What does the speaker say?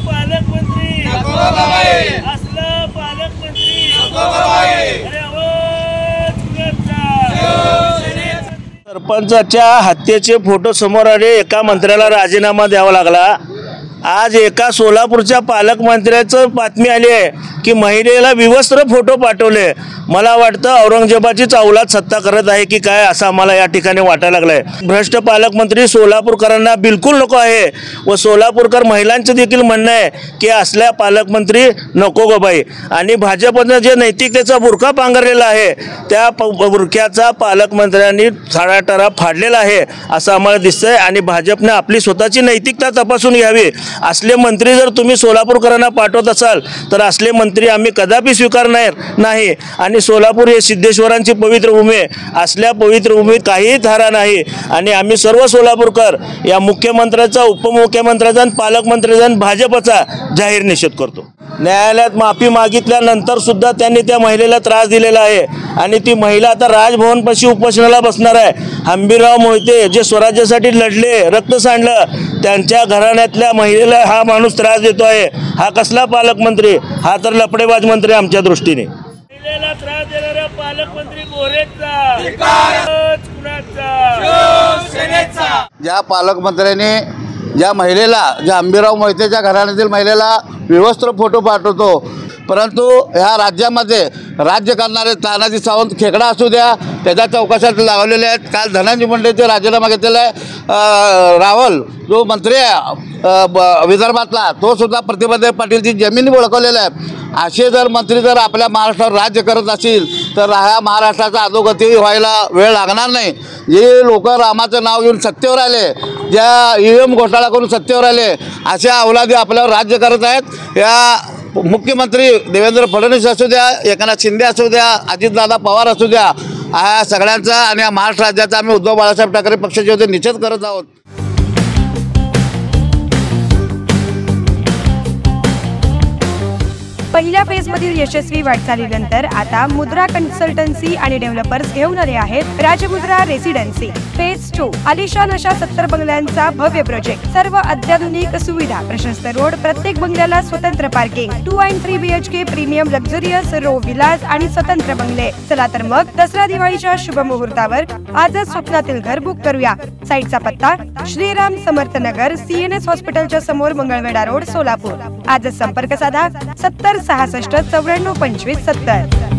पालकमंत्री असलं पालकमंत्री अरे आवाज कुणाचा? सरपंचाच्या हत्येचे फोटो समोर आले, एका मंत्र्याला राजीनामा द्यावा लागला। आज एका सोलापूरच्या पालकमंत्र्याचं बातमी आली आहे की महिलेला विवस्त्र फोटो पाठवले। मला वाटतं औरंगजेबाचीच औलाद सत्ता करत आहे की काय असं आम्हाला या ठिकाणी वाटायला लागलंय। भ्रष्ट पालकमंत्री सोलापूरकरांना बिलकुल नको आहे व सोलापूरकर महिलांचं देखील म्हणणं आहे की असल्या पालकमंत्री नको गो बाई। आणि भाजपनं जे नैतिकतेचा बुरखा पांघरलेला आहे त्या बुरख्याचा पालकमंत्र्यांनी साडाटारा फाडलेला आहे असं आम्हाला दिसतंय। आणि भाजपने आपली स्वतःची नैतिकता तपासून घ्यावी। असले मंत्री जर तुम्ही सोलापूरकरांना पाठवत असाल तर असले मंत्री आम्ही कदापि स्वीकारणार नाही। आणि सोलापूर हे सिद्धेश्वरांची पवित्र भूमी आहे, असल्या पवित्र भूमीत काहीही धारा नाही। आणि आम्ही सर्व सोलापूरकर या मुख्यमंत्र्याचा, उपमुख्यमंत्र्याचा आणि पालकमंत्र्याचा आणि भाजपचा जाहीर निषेध करतो। न्यायालयात माफी मागितल्यानंतर सुद्धा त्यांनी त्या महिलेला त्रास दिलेला आहे आणि ती महिला आता राजभवनपाशी उपोषणाला बसणार आहे। हंबीरराव मोहिते जे स्वराज्यासाठी लढले, रक्त सांडलं, त्यांच्या घराण्यातल्या महिलेला हा माणूस त्रास देतो आहे। हा कसला पालकमंत्री? हा तर लफडेबाज मंत्री आमच्या दृष्टीने। महिलेला त्रास देणारा पालकमंत्री गोरेचा ज्या पालकमंत्र्यांनी ज्या महिलेला, ज्या हंबीरराव मोहितेच्या घराण्यातील महिलेला विवस्त्र फोटो पाठवतो, परंतु ह्या राज्यामध्ये राज्य करणारे तानाजी सावंत खेकडा असू द्या, त्याच्या चौकशात लावलेले आहेत। काल धनंजय मुंडेचे राजीनामा घेतलेला आहे। रावल जो मंत्री आहे विदर्भातला, तो सुद्धा प्रतिभाताई पाटीलची जमीन बळकवलेला आहे। असे जर मंत्री जर आपल्या महाराष्ट्रावर राज्य करत असतील तर ह्या महाराष्ट्राचा अधोगती व्हायला वेळ लागणार नाही। जे लोक रामाचं नाव घेऊन सत्तेवर आले, ज्या EVM घोटाळा करून सत्तेवर आले, अशा अवलादी आपल्यावर राज्य करत आहेत। या मुख्यमंत्री देवेंद्र फडणवीस असू द्या, एकनाथ शिंदे असू द्या, अजितदादा पवार असू द्या, ह्या सगळ्यांचा आणि या महाराष्ट्र राज्याचा आम्ही उद्धव बाळासाहेब ठाकरे पक्षाचे होते निषेध करत आहोत। पहिल्या फेजमधील यशस्वी वाटचालीनंतर आता मुद्रा कन्सल्टन्सी आणि डेव्हलपर्स घेऊन आले आहेत राजमुद्रा रेसिडेन्सी। फेज 2 आलिशान अशा 70 बंगल्यांचा भव्य प्रोजेक्ट, सर्व अत्याधुनिक सुविधा, प्रशस्त रोड, प्रत्येक बंगल्याला स्वतंत्र पार्किंग, 2 आणि 3 BHK premium luxurious row villas आणि स्वतंत्र बंगले। चला तर मग दसरा दिवाळीच्या शुभ मुहूर्तावर आजच स्वप्नातील घर बुक करूया। साईटचा पत्ता श्रीराम समर्थ नगर, CNS हॉस्पिटलच्या समोर, मंगळवेढा रोड, सोलापूर। आजच संपर्क साधा 70 66 94 25 70।